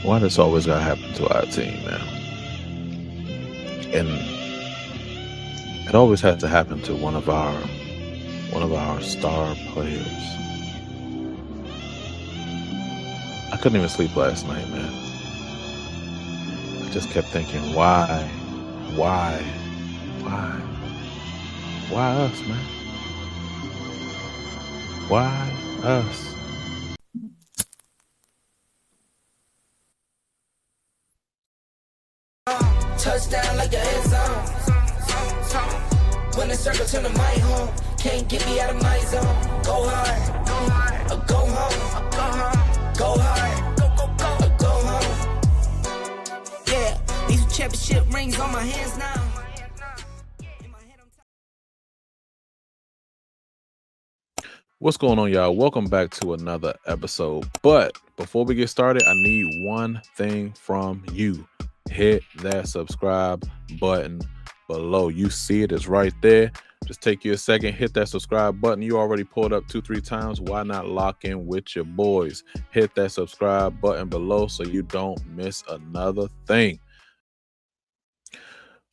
Why this always gotta happen to our team, man? And it always has to happen to one of our star players. I couldn't even sleep last night, man. I just kept thinking, why, why, why us, man? Why us? Touchdown like the end zone. When the circle turn to my home, can't get me out of my zone. Go hard, go home, go hard, go home. Yeah, these championship rings on my hands now. What's going on, y'all? Welcome back to another episode. But before we get started, I need one thing from you. Hit that subscribe button below. You see it, it's right there. Just take you a second, hit that subscribe button. You already pulled up 2-3 times. Why not lock in with your boys? Hit that subscribe button below so you don't miss another thing.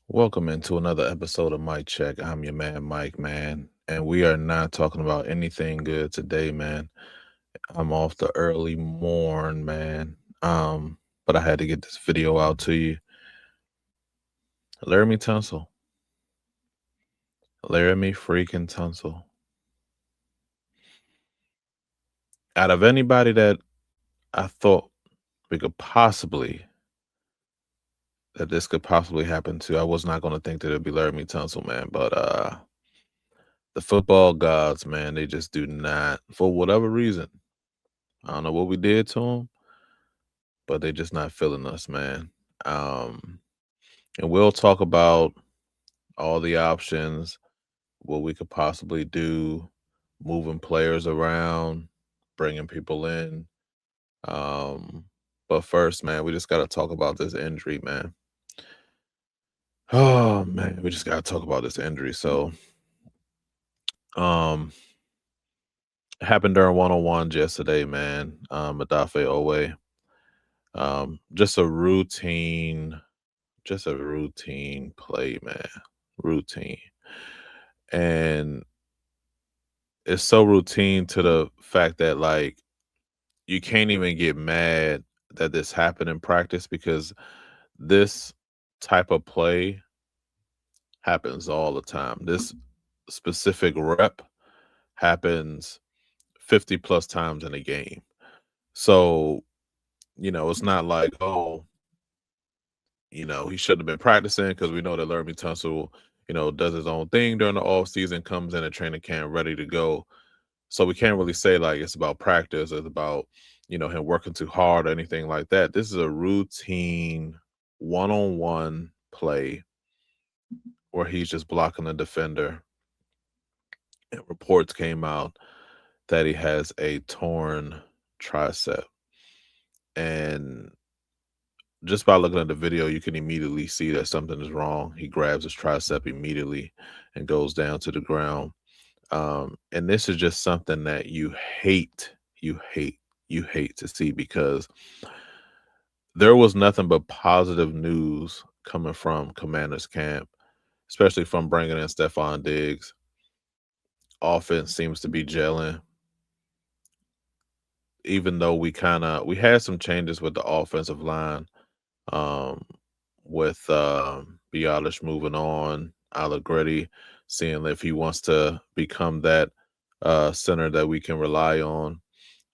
Welcome into another episode of Mike Check. I'm your man, Mike, man. And we are not talking about anything good today, man. I'm off the early morn, man. But I had to get this video out to you. LAREMY TUNSIL. LAREMY freaking TUNSIL. Out of anybody that I thought this could possibly happen to, I was not going to think that it'd be LAREMY TUNSIL, man. But the football gods, man, they just do not, for whatever reason. I don't know what we did to them, but they just not feeling us, man. And we'll talk about all the options, what we could possibly do, moving players around, bringing people in. But first, man, we just got to talk about this injury, man. Oh, man, we just got to talk about this injury. So, it happened during one-on-ones yesterday, man. Madafe Owe. Just a routine play, man. Routine. And it's so routine to the fact that, like, you can't even get mad that this happened in practice because this type of play happens all the time. This specific rep happens 50 plus times in a game. So, it's not like, oh, he shouldn't have been practicing, because we know that LAREMY TUNSIL, does his own thing during the off season, comes in a training camp ready to go. So we can't really say like it's about practice, it's about, him working too hard or anything like that. This is a routine one-on-one play where he's just blocking the defender. And reports came out that he has a torn tricep. And just by looking at the video, you can immediately see that something is wrong. He grabs his tricep immediately and goes down to the ground. And this is just something that you hate to see, because there was nothing but positive news coming from Commanders camp, especially from bringing in Stephon Diggs. Offense seems to be gelling. Even though we had some changes with the offensive line, with Bialish moving on, Allegretti seeing if he wants to become that center that we can rely on.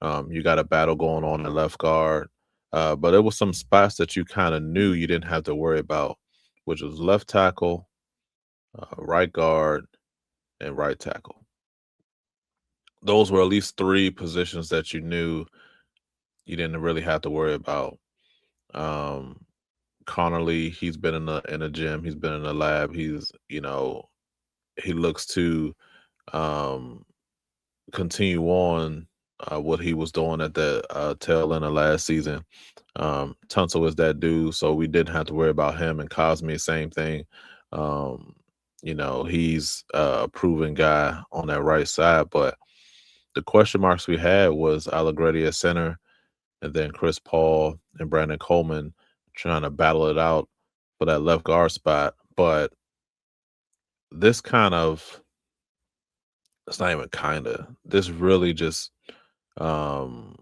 You got a battle going on at left guard, but it was some spots that you kind of knew you didn't have to worry about, which was left tackle, right guard, and right tackle. Those were at least 3 positions that you knew you didn't really have to worry about. Connerly, he's been in a gym, he's been in a lab, he's, he looks to continue on what he was doing at the tail end of last season. Tunsil is that dude, so we didn't have to worry about him. And Cosme, same thing. He's a proven guy on that right side, but the question marks we had was Allegretti at center, and then Chris Paul and Brandon Coleman trying to battle it out for that left guard spot. But this kind of, it's not even kind of, this really just, um,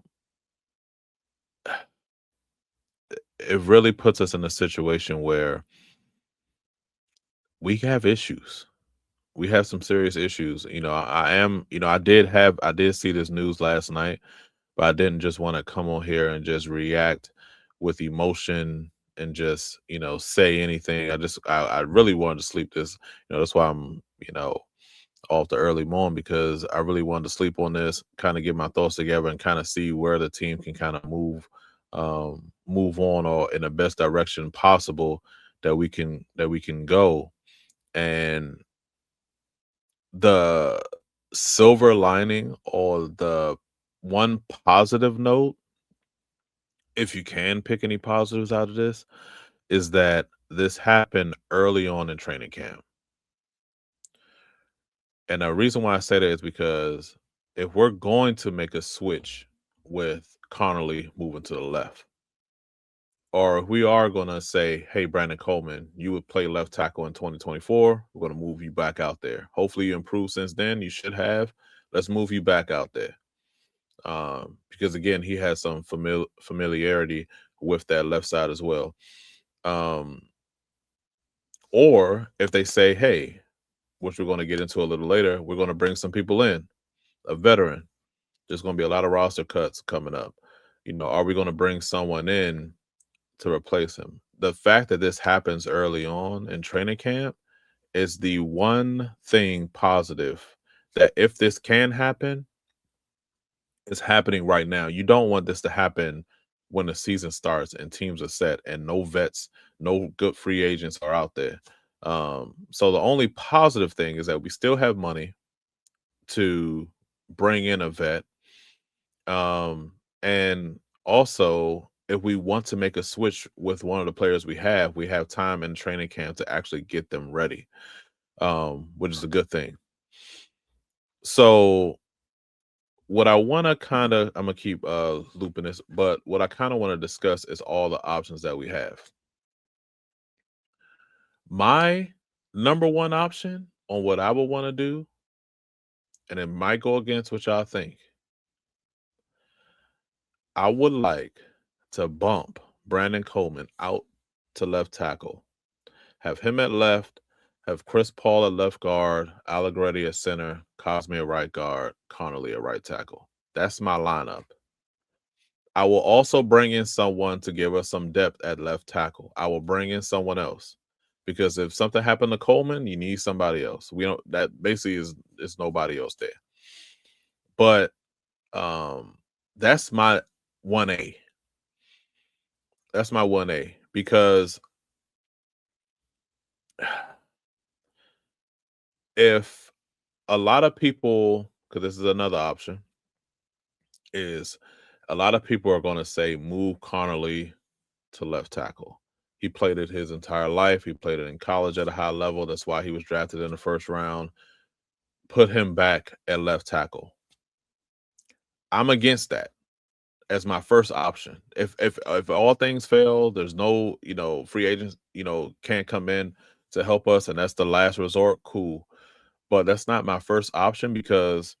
it really puts us in a situation where we have issues. We have some serious issues. I am, I did see this news last night, but I didn't just want to come on here and just react with emotion and just, say anything. I really wanted to sleep this, that's why I'm, off the early morning, because I really wanted to sleep on this, kind of get my thoughts together and kind of see where the team can kind of move on, or in the best direction possible that we can go. And the silver lining, or the one positive note, if you can pick any positives out of this, is that this happened early on in training camp. And the reason why I say that is because if we're going to make a switch with Connolly moving to the left, or if we are going to say, hey, Brandon Coleman, you would play left tackle in 2024, we're going to move you back out there. Hopefully you improved since then. You should have. Let's move you back out there. Because again, he has some familiarity with that left side as well. Um, or if they say, hey, which we're going to get into a little later, we're going to bring some people in, a veteran. There's going to be a lot of roster cuts coming up. Are we going to bring someone in to replace him? The fact that this happens early on in training camp is the one thing positive, that if this can happen, it's happening right now. You don't want this to happen when the season starts and teams are set and no vets, no good free agents are out there. So the only positive thing is that we still have money to bring in a vet. And also, if we want to make a switch with one of the players we have time in training camp to actually get them ready, which is a good thing. So what I want to kind of, I'm gonna keep looping this, but what I kind of want to discuss is all the options that we have. My number one option on what I would want to do, and it might go against what y'all think, I would like to bump Brandon Coleman out to left tackle, have him at left, have Chris Paul at left guard, Allegretti at center, Cosme at right guard, Connolly at right tackle. That's my lineup. I will also bring in someone to give us some depth at left tackle. I will bring in someone else, because if something happened to Coleman, you need somebody else. We don't. That basically is nobody else there. But that's my 1A. That's my 1A, because if a lot of people, because this is another option, is a lot of people are going to say move Connolly to left tackle. He played it his entire life. He played it in college at a high level. That's why he was drafted in the first round. Put him back at left tackle. I'm against that as my first option. If all things fail, there's no, free agents, can't come in to help us, and that's the last resort, cool. But that's not my first option, because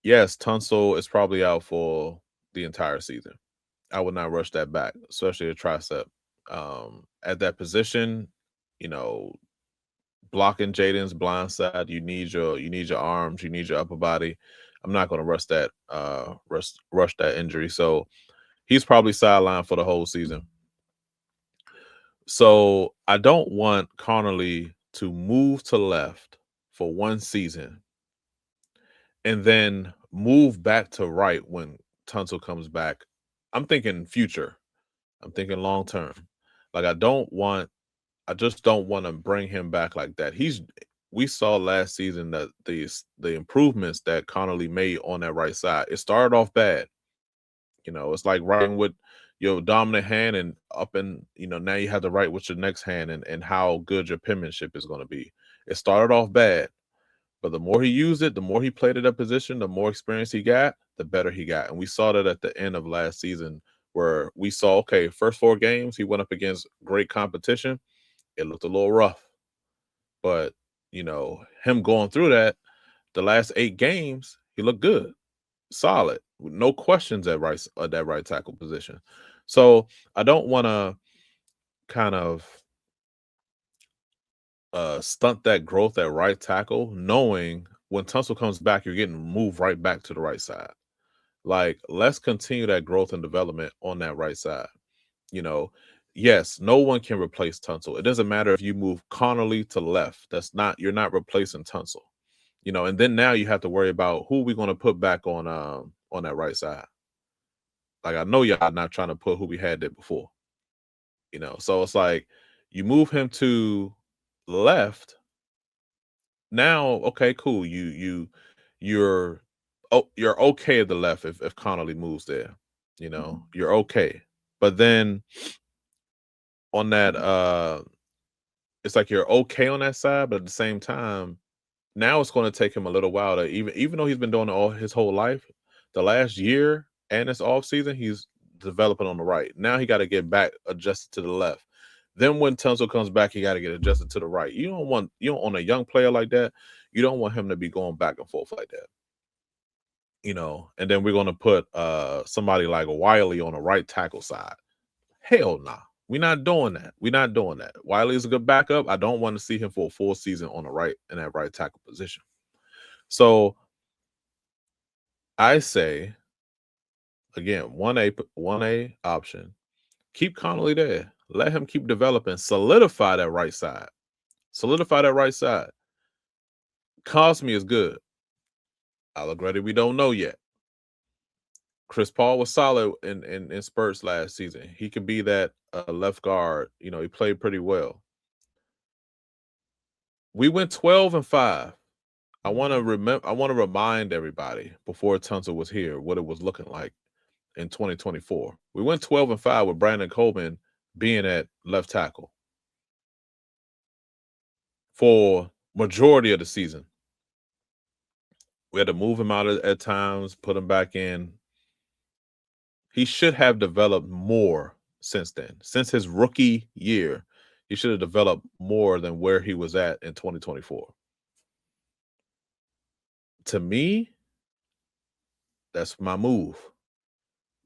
yes, Tunsil is probably out for the entire season. I would not rush that back, especially a tricep. At that position, you know, blocking Jaden's blind side, you need your arms, you need your upper body. I'm not going to rush that injury. So he's probably sidelined for the whole season. So I don't want Connolly to move to left for one season and then move back to right when Tunsil comes back. I'm thinking future. I'm thinking long term. Like I just don't want to bring him back like that. We saw last season that the improvements that Connolly made on that right side. It started off bad. It's like writing with your dominant hand and up, and now you have to write with your next hand, and how good your penmanship is going to be. It started off bad, But the more he used it, the more he played at that position, the more experience he got, the better he got. And we saw that at the end of last season, where we saw, okay, first 4 games, he went up against great competition. It looked a little rough. But, him going through that, the last 8 games, he looked good, solid, with no questions at that right tackle position. So I don't want to kind of stunt that growth at right tackle, knowing when Tunsil comes back, you're getting moved right back to the right side. Like, let's continue that growth and development on that right side. You know, yes, no one can replace Tunsil. It doesn't matter if you move Connolly to left. You're not replacing Tunsil. And then now you have to worry about who we're going to put back on that right side. Like, I know y'all not trying to put who we had there before. So it's like you move him to left. Now, okay, cool. You're you're okay at the left if Connolly moves there. You're okay. But then on that it's like you're okay on that side, but at the same time, now it's going to take him a little while to even though he's been doing it all his whole life, the last year and this off season, he's developing on the right. Now he got to get back adjusted to the left. Then when Tunsil comes back, he got to get adjusted to the right. On a young player like that, you don't want him to be going back and forth like that. And then we're gonna put somebody like Wiley on the right tackle side. Hell nah. We're not doing that. We're not doing that. Wiley is a good backup. I don't want to see him for a full season on the right in that right tackle position. So I say again, 1A option. Keep Connolly there. Let him keep developing. Solidify that right side. Solidify that right side. Cosme is good. Allegretti, we don't know yet. Chris Paul was solid in spurts last season. He could be that left guard. He played pretty well. We went 12-5. I want to remind everybody before Tunsil was here what it was looking like in 2024. We went 12-5 with Brandon Coleman being at left tackle for majority of the season. We had to move him out at times, put him back in. He should have developed more since then. Since his rookie year, he should have developed more than where he was at in 2024. To me, that's my move.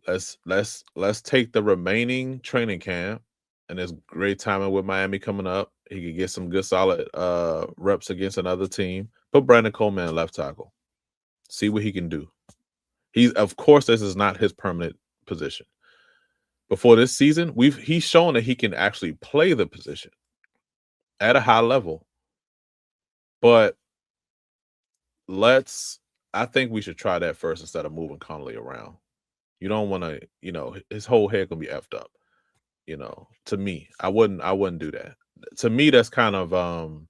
Let's take the remaining training camp, and there's great timing with Miami coming up. He could get some good solid reps against another team. Put Brandon Coleman at left tackle. See what he can do. Of course, this is not his permanent position. Before this season, he's shown that he can actually play the position at a high level. But I think we should try that first instead of moving Connolly around. You don't want to, his whole head gonna be effed up. To me, I wouldn't do that. To me, that's kind of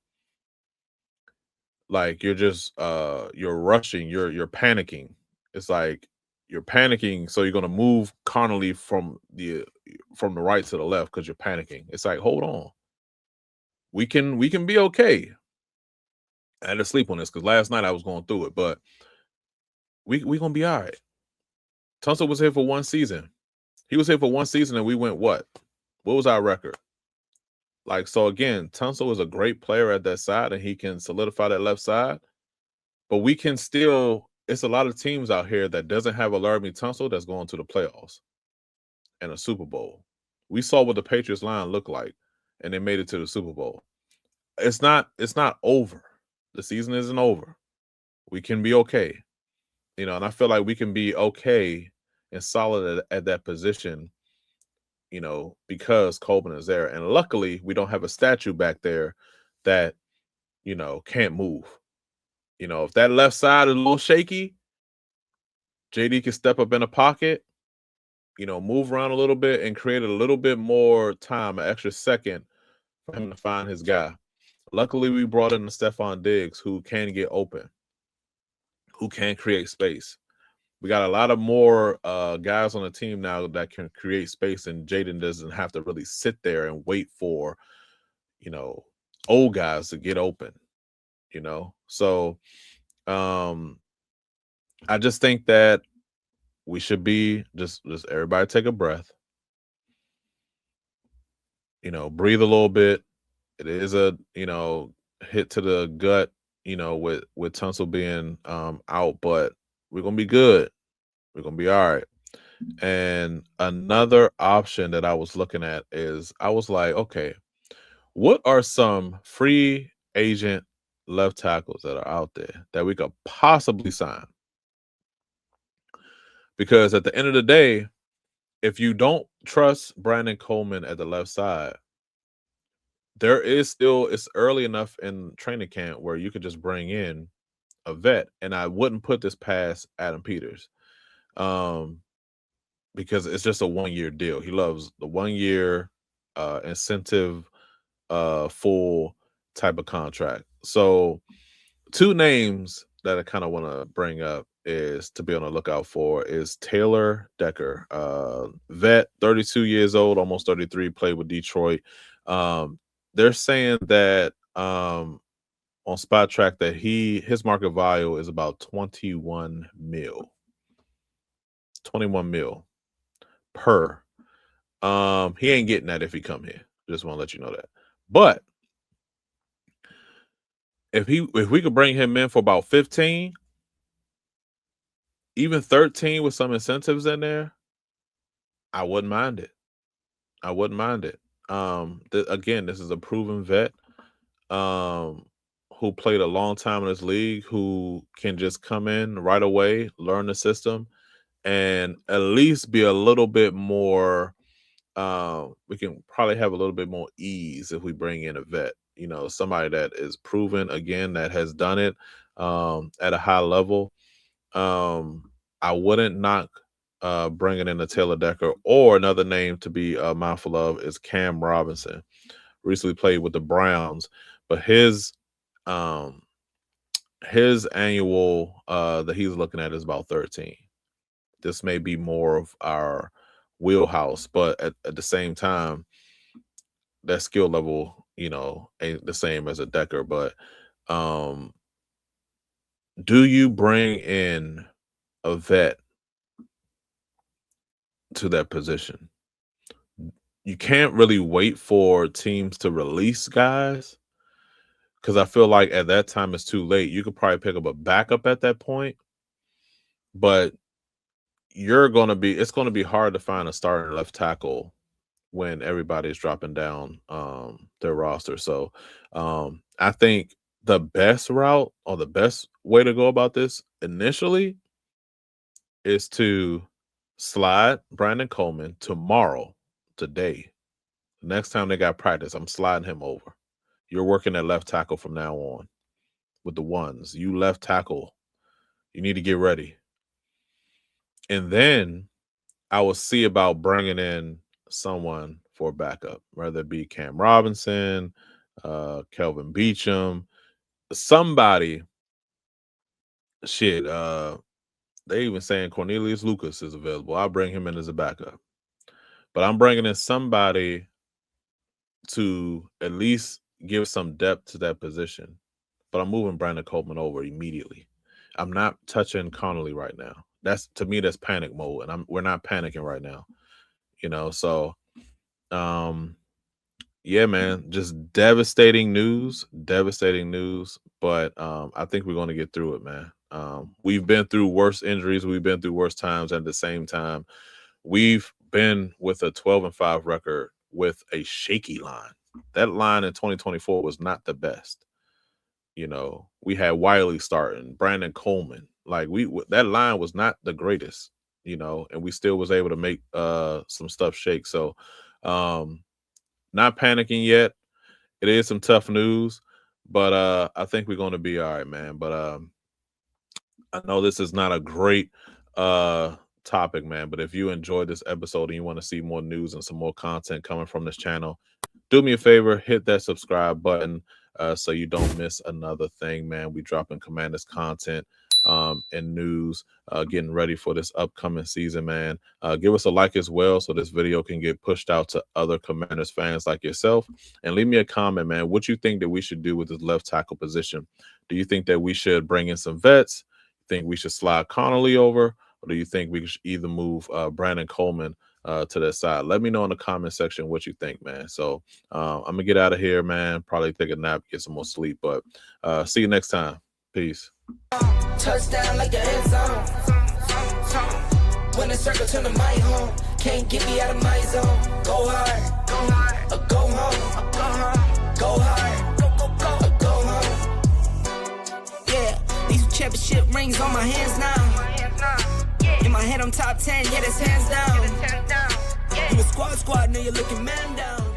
like you're just you're rushing, you're panicking. It's like you're panicking, so you're gonna move Connolly from the right to the left because you're panicking. It's like, hold on. We can be okay. I had to sleep on this because last night I was going through it, but we gonna be all right. Tunsil was here for 1 season. He was here for 1 season, and we went what? What was our record? Like, so again, Tunsil is a great player at that side, and he can solidify that left side. But we can still. It's a lot of teams out here that doesn't have a LAREMY Tunsil that's going to the playoffs and a Super Bowl. We saw what the Patriots line looked like, and they made it to the Super Bowl. It's not over. The season isn't over. We can be okay. And I feel like we can be okay and solid at that position, because Coleman is there. And luckily, we don't have a statue back there that, can't move. If that left side is a little shaky, JD can step up in a pocket, move around a little bit and create a little bit more time, an extra second for him to find his guy. Luckily, we brought in Stephon Diggs, who can get open, who can create space. We got a lot of more guys on the team now that can create space, and Jaden doesn't have to really sit there and wait for, old guys to get open. you know. So um I just think that we should be just everybody take a breath, breathe a little bit. It is a, hit to the gut, with Tunsil being out, but we're gonna be good. We're gonna be all right. And another option that I was looking at is I was like, okay, what are some free agent left tackles that are out there that we could possibly sign? Because at the end of the day, if you don't trust Brandon Coleman at the left side, there is still, it's early enough in training camp where you could just bring in a vet, and I wouldn't put this past Adam Peters, um, because it's just a 1 year deal. He loves the 1 year incentive, full type of contract. So two names that I kind of want to bring up is to be on the lookout for is Taylor Decker, vet, 32 years old, almost 33, played with Detroit. Um, they're saying that on Spot Track that his market value is about 21 mil, 21 mil per. He ain't getting that if he come here. Just want to let you know that. But if we could bring him in for about 15, even 13 with some incentives in there, I wouldn't mind it. I wouldn't mind it. Again, this is a proven vet, um, who played a long time in this league, who can just come in right away, learn the system, and at least be a little bit more. We can probably have a little bit more ease if we bring in a vet. Somebody that is proven again, that has done it at a high level. I wouldn't knock bringing in a Taylor Decker, or another name to be mindful of is Cam Robinson. Recently played with the Browns, but um, his annual that he's looking at is about 13. This may be more of our wheelhouse, but at the same time, that skill level, ain't the same as a Decker. But um, do you bring in a vet to that position? You can't really wait for teams to release guys, because I feel like at that time it's too late. You could probably pick up a backup at that point, but it's gonna be hard to find a starting left tackle when everybody's dropping down their roster. So I think the best route, or the best way to go about this initially, is to slide Brandon Coleman today. Next time they got practice, I'm sliding him over. You're working at left tackle from now on with the ones. You left tackle. You need to get ready. And then I will see about bringing in someone for backup, whether it be Cam Robinson, Kelvin Beachum, somebody. Shit, they even saying Cornelius Lucas is available. I'll bring him in as a backup. But I'm bringing in somebody to at least give some depth to that position. But I'm moving Brandon Coleman over immediately. I'm not touching Connolly right now. That's, to me, that's panic mode, and we're not panicking right now. So um yeah, man, just devastating news. But I think we're going to get through it, man. We've been through worse injuries, we've been through worse times. At the same time, we've been with a 12-5 record with a shaky line. That line in 2024 was not the best. We had Wiley starting, Brandon Coleman. Like, that line was not the greatest, and we still was able to make some stuff shake. So not panicking yet. It is some tough news, but I think we're going to be all right, man. But I know this is not a great topic, man, but if you enjoyed this episode and you want to see more news and some more content coming from this channel, do me a favor, hit that subscribe button so you don't miss another thing, man. We dropping Commanders content and news, getting ready for this upcoming season, man. Give us a like as well so this video can get pushed out to other Commanders fans like yourself. And leave me a comment, man. What you think that we should do with this left tackle position? Do you think that we should bring in some vets? Think we should slide Connolly over, or do you think we should either move Brandon Coleman to that side? Let me know in the comment section what you think, man. So I'm gonna get out of here, man. Probably take a nap, get some more sleep, but see you next time. Peace. Touchdown like the end zone. When the circle turn to my home, can't get me out of my zone. Go hard, or go home. Go hard, or go home. Yeah, these championship rings on my hands now. In my head I'm top 10, yeah, that's hands down. You a squad, now you're looking man down.